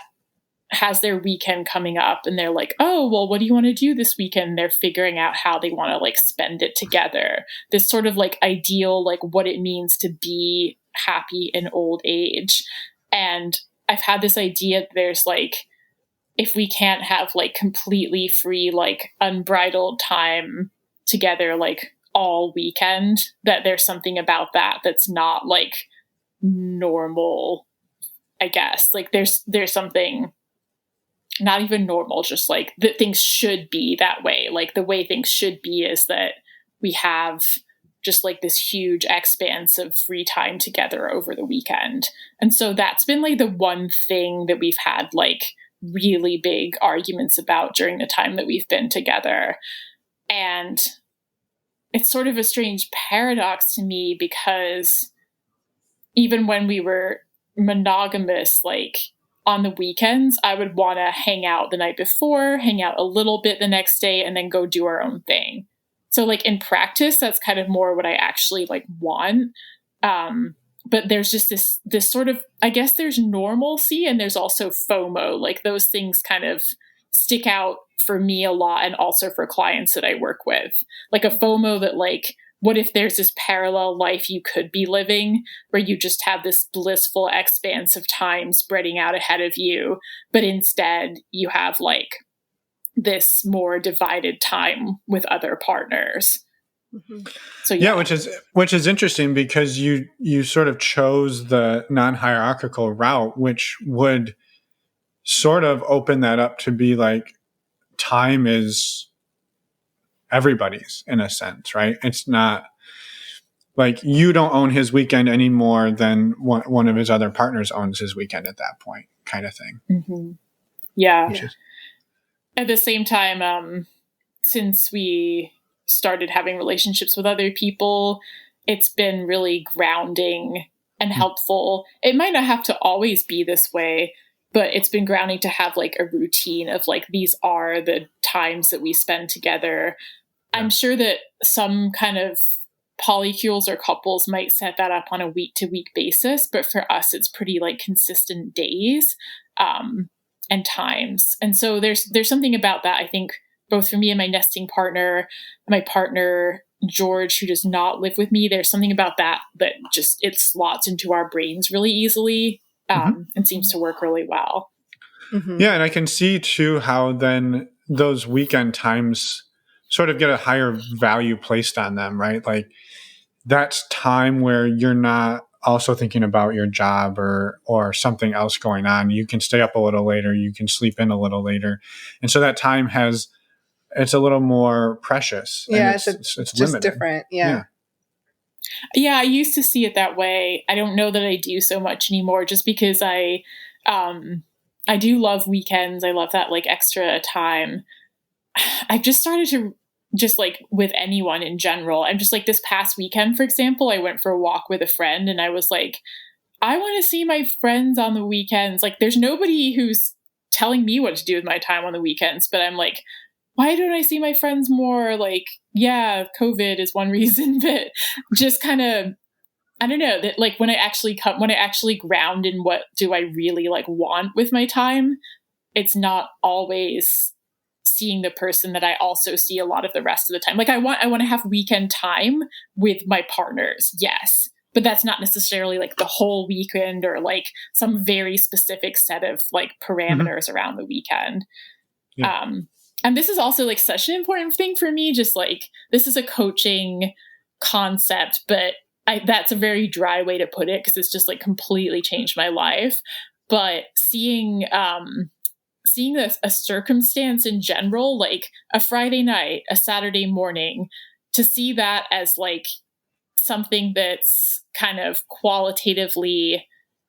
has their weekend coming up and they're like, oh, well, what do you want to do this weekend? They're figuring out how they want to like spend it together. This sort of like ideal, like what it means to be happy in old age. And I've had this idea that there's like, if we can't have like completely free, like unbridled time together, like all weekend, that there's something about that that's not like normal, I guess. Like there's something not even normal, just like that things should be that way. Like the way things should be is that we have just like this huge expanse of free time together over the weekend. And so that's been like the one thing that we've had like really big arguments about during the time that we've been together. And it's sort of a strange paradox to me because even when we were monogamous, like on the weekends, I would want to hang out the night before, hang out a little bit the next day, and then go do our own thing. So like in practice, that's kind of more what I actually like want. But there's just this sort of, I guess there's normalcy and there's also FOMO. Like those things kind of stick out for me a lot and also for clients that I work with. Like a FOMO that like, what if there's this parallel life you could be living where you just have this blissful expanse of time spreading out ahead of you, but instead you have like this more divided time with other partners. Mm-hmm. So yeah, which is interesting because you sort of chose the non-hierarchical route, which would sort of open that up to be like time is everybody's in a sense, right? It's not like you don't own his weekend any more than one of his other partners owns his weekend at that point, kind of thing. Mm-hmm. Yeah. At the same time, since we started having relationships with other people, it's been really grounding and helpful. It might not have to always be this way, but it's been grounding to have like a routine of like, these are the times that we spend together. Yeah. I'm sure that some kind of polycules or couples might set that up on a week-to-week basis, but for us, it's pretty like consistent days and times. And so there's something about that, I think, both for me and my nesting partner, my partner, George, who does not live with me, there's something about that just, it slots into our brains really easily and seems to work really well. Mm-hmm. Yeah, and I can see too how then those weekend times sort of get a higher value placed on them, right? Like that's time where you're not also thinking about your job or something else going on. You can stay up a little later, you can sleep in a little later. And so that time it's a little more precious. Yeah, it's just limited. different. Yeah. Yeah, I used to see it that way. I don't know that I do so much anymore just because I do love weekends. I love that like extra time. I've just started to just like with anyone in general. I'm just like, this past weekend, for example, I went for a walk with a friend and I was like, I want to see my friends on the weekends. Like, there's nobody who's telling me what to do with my time on the weekends, but I'm like, why don't I see my friends more? Like, yeah, COVID is one reason, but just kind of, I don't know, that like when I actually ground in what do I really like want with my time, it's not always seeing the person that I also see a lot of the rest of the time. Like I want to have weekend time with my partners. Yes. But that's not necessarily like the whole weekend or like some very specific set of like parameters around the weekend. Yeah. And this is also like such an important thing for me. Just like, this is a coaching concept, but that's a very dry way to put it because it's just like completely changed my life. But seeing a circumstance in general, like a Friday night, a Saturday morning, to see that as like something that's kind of qualitatively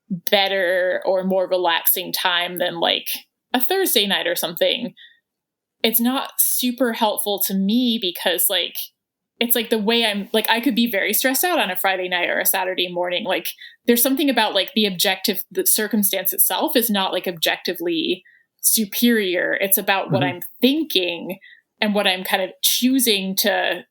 better or more relaxing time than like a Thursday night or something, it's not super helpful to me because like, it's like the way I'm like, I could be very stressed out on a Friday night or a Saturday morning. Like there's something about like the circumstance itself is not like objectively superior. It's about what I'm thinking and what I'm kind of choosing to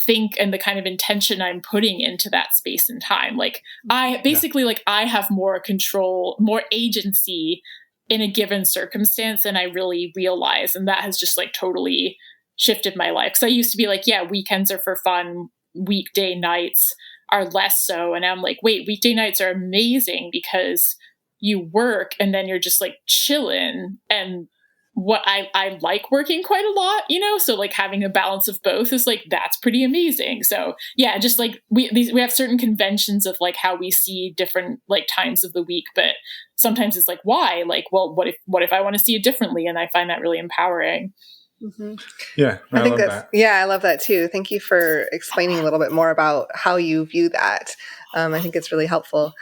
think and the kind of intention I'm putting into that space and time. Like I basically like I have more control, more agency in a given circumstance than I really realize. And that has just like totally shifted my life. Cause I used to be like, yeah, weekends are for fun. Weekday nights are less so. And I'm like, wait, weekday nights are amazing because you work and then you're just like chilling. And what I like working quite a lot, you know? So like having a balance of both is like, that's pretty amazing. So yeah, just like we have certain conventions of like how we see different like times of the week, but sometimes it's like, why? Like, well, what if I want to see it differently? And I find that really empowering. Mm-hmm. Yeah, I think love that's that. Yeah, I love that too. Thank you for explaining a little bit more about how you view that. I think it's really helpful.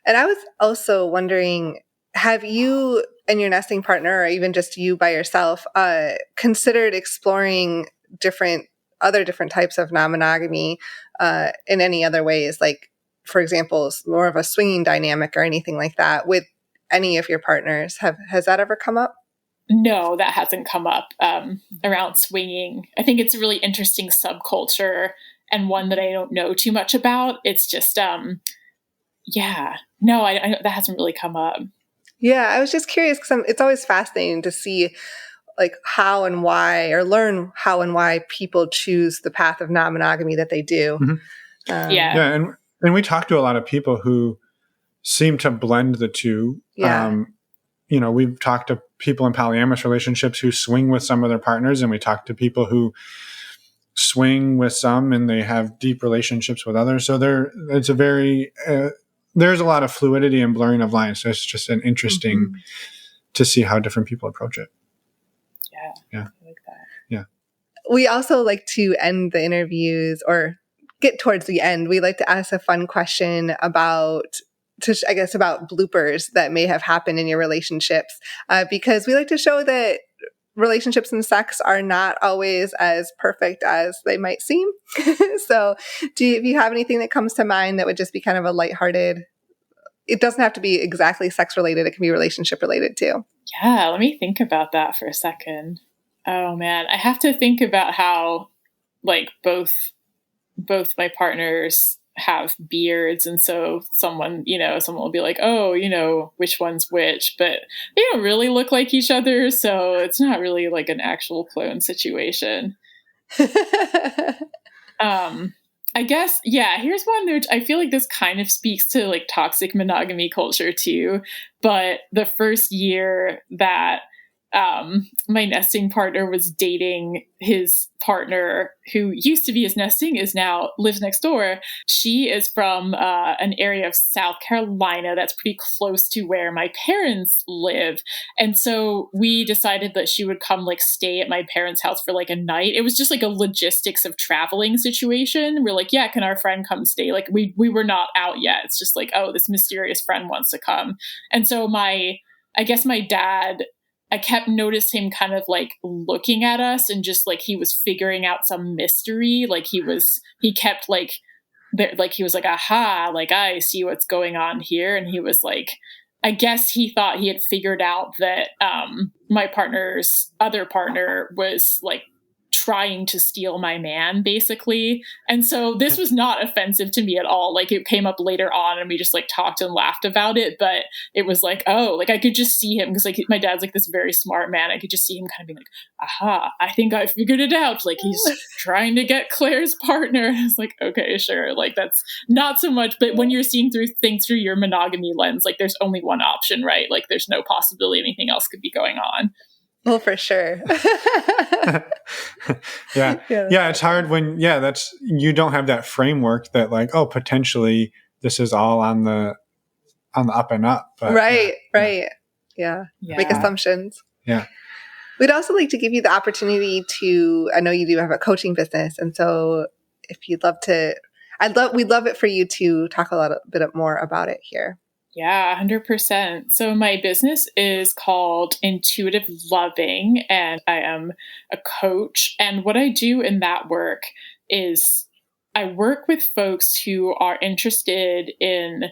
And I was also wondering, have you and your nesting partner, or even just you by yourself, considered exploring other different types of non-monogamy in any other ways? Like, for example, more of a swinging dynamic or anything like that with any of your partners. Has that ever come up? No, that hasn't come up around swinging. I think it's a really interesting subculture and one that I don't know too much about. It's just, yeah, no, I that hasn't really come up. Yeah, I was just curious because it's always fascinating to see like how and why, or learn how and why people choose the path of non-monogamy that they do. Yeah, and we talk to a lot of people who seem to blend the two. Yeah. You know, we've talked to people in polyamorous relationships who swing with some of their partners, and we talk to people who swing with some and they have deep relationships with others. So there's a lot of fluidity and blurring of lines. So it's just an interesting to see how different people approach it. Yeah. I like that. Yeah. We also like to end the interviews, or get towards the end. We like to ask a fun question about bloopers that may have happened in your relationships, because we like to show that relationships and sex are not always as perfect as they might seem. So if you have anything that comes to mind that would just be kind of a lighthearted, it doesn't have to be exactly sex related. It can be relationship related too. Yeah. Let me think about that for a second. Oh man. I have to think about how like both my partners have beards, and so someone will be like, oh, which one's which, but they don't really look like each other, so it's not really like an actual clone situation. I guess, yeah, here's one that I feel like this kind of speaks to like toxic monogamy culture too, but the first year that my nesting partner was dating his partner, who used to be his nesting, is now lives next door. She is from an area of South Carolina that's pretty close to where my parents live. And so we decided that she would come like stay at my parents' house for like a night. It was just like a logistics of traveling situation. We're like, yeah, can our friend come stay? Like we were not out yet. It's just like, oh, this mysterious friend wants to come. And so I guess my dad I kept noticing him kind of like looking at us and just like he was figuring out some mystery. Like he kept like he was like, aha, like I see what's going on here. And he was like, I guess he thought he had figured out that my partner's other partner was like trying to steal my man, basically. And so this was not offensive to me at all. Like it came up later on and we just like talked and laughed about it. But it was like, oh, like I could just see him because like my dad's like this very smart man. I could just see him kind of being like, aha, I think I figured it out. Like he's trying to get Claire's partner. I was like, okay, sure. Like that's not so much. But when you're seeing through things through your monogamy lens, like there's only one option, right? Like there's no possibility anything else could be going on. Well, for sure. Yeah. It's hard when, that's, you don't have that framework that like, oh, potentially this is all on the up and up. But, right. Yeah. Make assumptions. Yeah. We'd also like to give you the opportunity to, I know you do have a coaching business. And so if you'd love to, we'd love it for you to talk a bit more about it here. Yeah, 100%. So my business is called Intuitive Loving, and I am a coach. And what I do in that work is I work with folks who are interested in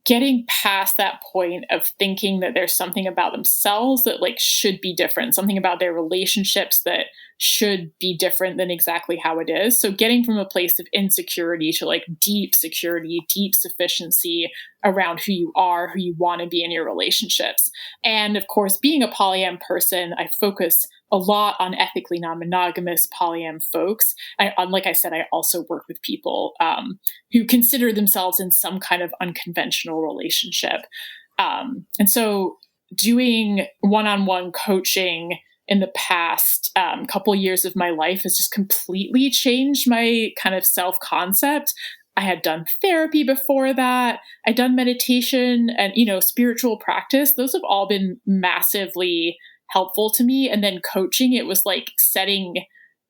getting past that point of thinking that there's something about themselves that like should be different, something about their relationships that should be different than exactly how it is. So getting from a place of insecurity to like deep security, deep sufficiency around who you are, who you want to be in your relationships. And of course, being a polyam person, I focus a lot on ethically non-monogamous polyam folks. Like I said, I also work with people who consider themselves in some kind of unconventional relationship. And so doing one-on-one coaching in the past couple years of my life has just completely changed my kind of self-concept. I had done therapy before that. I'd done meditation and, spiritual practice. Those have all been massively helpful to me. And then coaching, it was like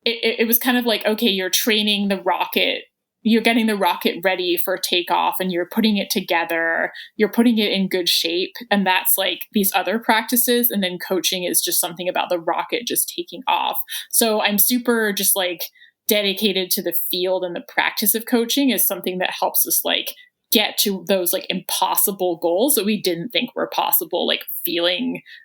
it was kind of like, okay, you're training the rocket. You're getting the rocket ready for takeoff and you're putting it together, you're putting it in good shape. And that's like these other practices. And then coaching is just something about the rocket just taking off. So I'm super just like dedicated to the field, and the practice of coaching is something that helps us like get to those like impossible goals that we didn't think were possible, like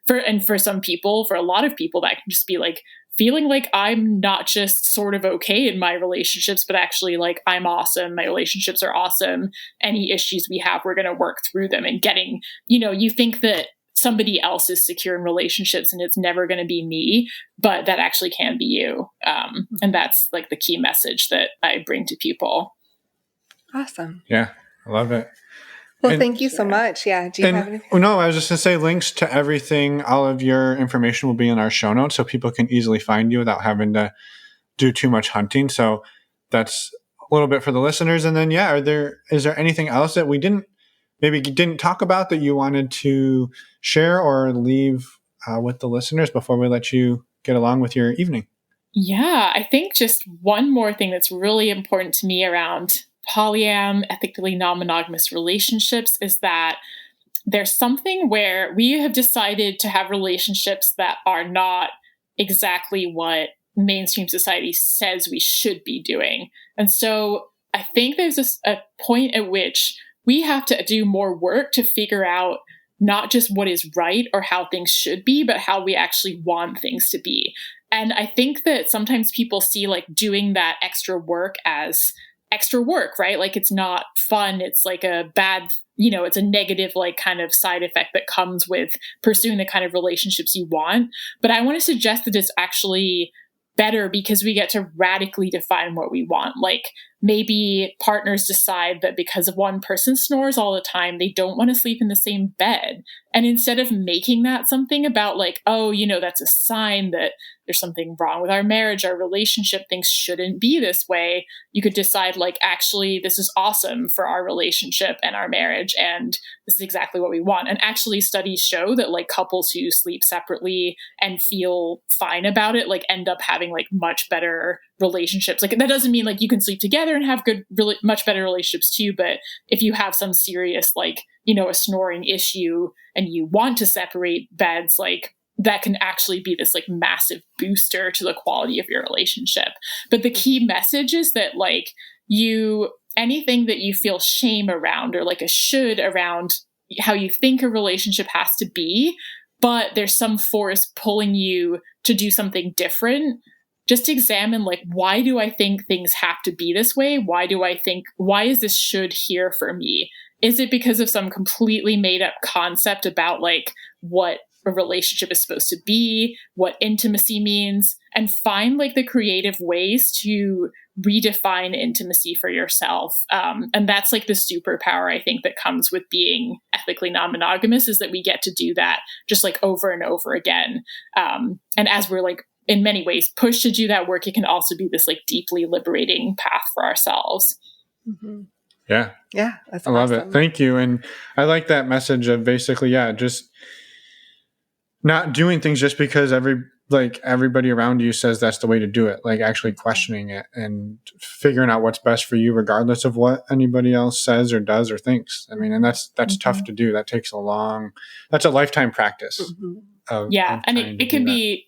for some people, for a lot of people, that can just be like feeling like I'm not just sort of okay in my relationships, but actually like I'm awesome. My relationships are awesome. Any issues we have, we're going to work through them. And getting, you think that somebody else is secure in relationships and it's never going to be me, but that actually can be you. And that's like the key message that I bring to people. Awesome. Yeah, I love it. Well, thank you so much. Yeah. Do you have anything? No, I was just going to say links to everything. All of your information will be in our show notes so people can easily find you without having to do too much hunting. So that's a little bit for the listeners. And then, is there anything else that we didn't talk about that you wanted to share or leave with the listeners before we let you get along with your evening? Yeah, I think just one more thing that's really important to me around polyam, ethically non-monogamous relationships is that there's something where we have decided to have relationships that are not exactly what mainstream society says we should be doing. And so I think there's a point at which we have to do more work to figure out not just what is right or how things should be, but how we actually want things to be. And I think that sometimes people see like doing that extra work as extra work, right? Like it's not fun. It's like a bad, it's a negative like kind of side effect that comes with pursuing the kind of relationships you want. But I want to suggest that it's actually better because we get to radically define what we want. Like maybe partners decide that because of one person snores all the time, they don't want to sleep in the same bed. And instead of making that something about like, oh, that's a sign that there's something wrong with our marriage, our relationship, things shouldn't be this way, you could decide like, actually, this is awesome for our relationship and our marriage. And this is exactly what we want. And actually studies show that like couples who sleep separately and feel fine about it, like end up having like much better relationships. Like that doesn't mean like you can sleep together and have good, really much better relationships too. But if you have some serious, like, a snoring issue and you want to separate beds, like that can actually be this like massive booster to the quality of your relationship. But the key message is that like anything that you feel shame around or like a should around how you think a relationship has to be, but there's some force pulling you to do something different, just examine like, why do I think things have to be this way? Why is this should here for me? Is it because of some completely made up concept about like what a relationship is supposed to be, what intimacy means, and find like the creative ways to redefine intimacy for yourself. And that's like the superpower I think that comes with being ethically non-monogamous, is that we get to do that just like over and over again. And as we're like in many ways pushed to do that work, it can also be this like deeply liberating path for ourselves. Mm-hmm. Yeah. Yeah. That's I love awesome. it. Thank you. And I like that message of basically, just not doing things just because everybody around you says that's the way to do it, like actually questioning it and figuring out what's best for you, regardless of what anybody else says or does or thinks. I mean, and that's tough to do. That takes that's a lifetime practice. Mm-hmm. And it can be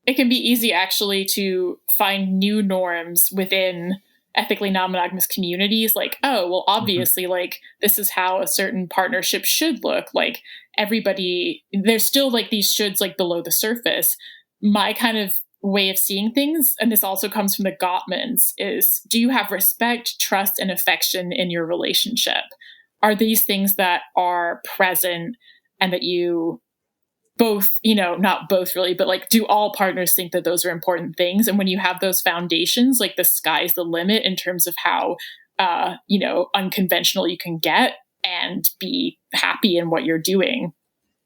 easy actually to find new norms within ethically non-monogamous communities, like, oh, well, obviously, like, this is how a certain partnership should look. Like, everybody, there's still like these shoulds like below the surface. My kind of way of seeing things, and this also comes from the Gottmans, is, do you have respect, trust, and affection in your relationship? Are these things that are present and that you both, not both really, but like, do all partners think that those are important things? And when you have those foundations, like the sky's the limit in terms of how, unconventional you can get and be happy in what you're doing.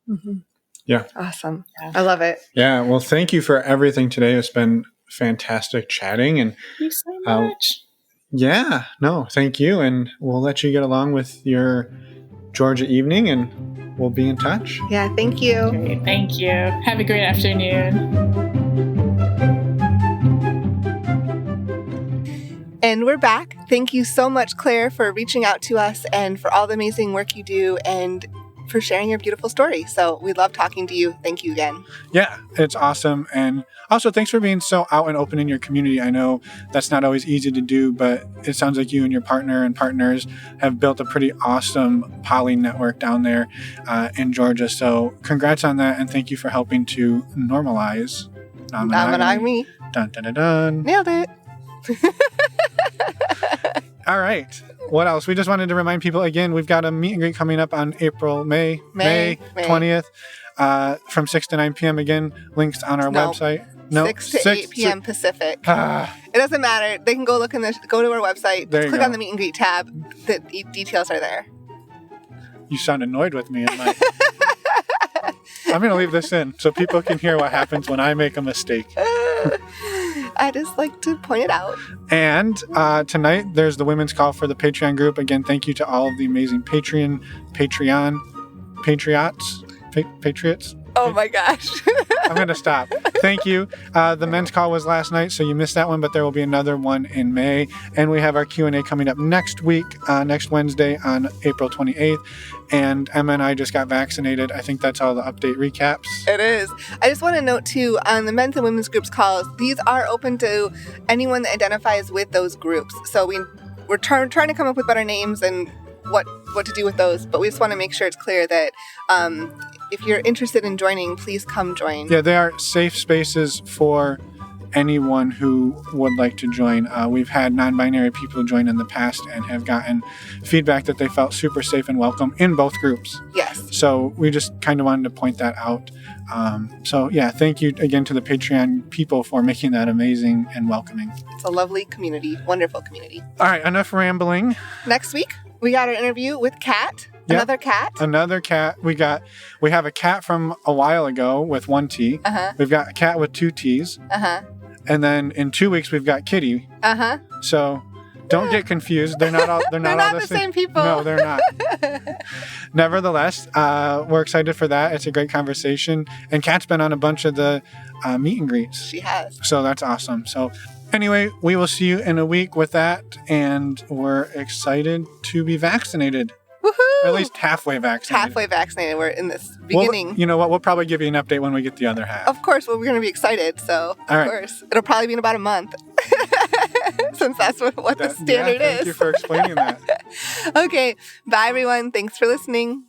Mm-hmm. Yeah. Awesome. Yeah. I love it. Yeah. Well, thank you for everything today. It's been fantastic chatting. And thank you so much. Thank you. And we'll let you get along with your Georgia evening, and we'll be in touch. Yeah, thank you. Great, thank you. Have a great afternoon. And we're back. Thank you so much, Claire, for reaching out to us and for all the amazing work you do and for sharing your beautiful story. So we love talking to you. Thank you again. Yeah, it's awesome. And also, thanks for being so out and open in your community. I know that's not always easy to do, but it sounds like you and your partner and partners have built a pretty awesome poly network down there in Georgia. So congrats on that. And thank you for helping to normalize non-monogamy. Dun, dun, dun, dun. Nailed it. All right. What else? We just wanted to remind people again, we've got a meet and greet coming up on May 20th from 6 to 9 p.m. Again, links on our website. 6 to 8 p.m. Pacific. It doesn't matter. They can go look go to our website, click on the meet and greet tab. The details are there. You sound annoyed with me. I'm going to leave this in so people can hear what happens when I make a mistake. I just like to point it out. And tonight, there's the women's call for the Patreon group. Again, thank you to all of the amazing Patreon patriots. Oh my gosh. I'm going to stop. Thank you. The men's call was last night, so you missed that one, but there will be another one in May. And we have our Q&A coming up next week, next Wednesday on April 28th. And Emma and I just got vaccinated. I think that's all the update recaps. It is. I just want to note, too, on the men's and women's groups calls, these are open to anyone that identifies with those groups. So we're trying to come up with better names and what to do with those. But we just want to make sure it's clear that if you're interested in joining, please come join. Yeah, they are safe spaces for anyone who would like to join. We've had non-binary people join in the past and have gotten feedback that they felt super safe and welcome in both groups. Yes. So we just kind of wanted to point that out. So yeah, thank you again to the Patreon people for making that amazing and welcoming. It's a lovely community, wonderful community. All right, enough rambling. Next week, we got our interview with Kat. Yep. Another cat. We have a cat from a while ago with 1 T. Uh-huh. We've got a cat with 2 T's. Uh-huh. And then in 2 weeks we've got Kitty. Uh-huh. So don't get confused. They're not all they're not the same people. No, they're not. Nevertheless, we're excited for that. It's a great conversation. And Kat's been on a bunch of the meet and greets. She has. So that's awesome. So anyway, we will see you in a week with that. And we're excited to be vaccinated. Woohoo! at least halfway vaccinated. Halfway vaccinated. We're in this Well, beginning. you know what? We'll probably give you an update when we get the other half. Of course, well, we're going to be excited. So, All right. of course, it'll probably be in about a month. Since that's what the standard is. Thank you for explaining that. Okay. Bye, everyone. Thanks for listening.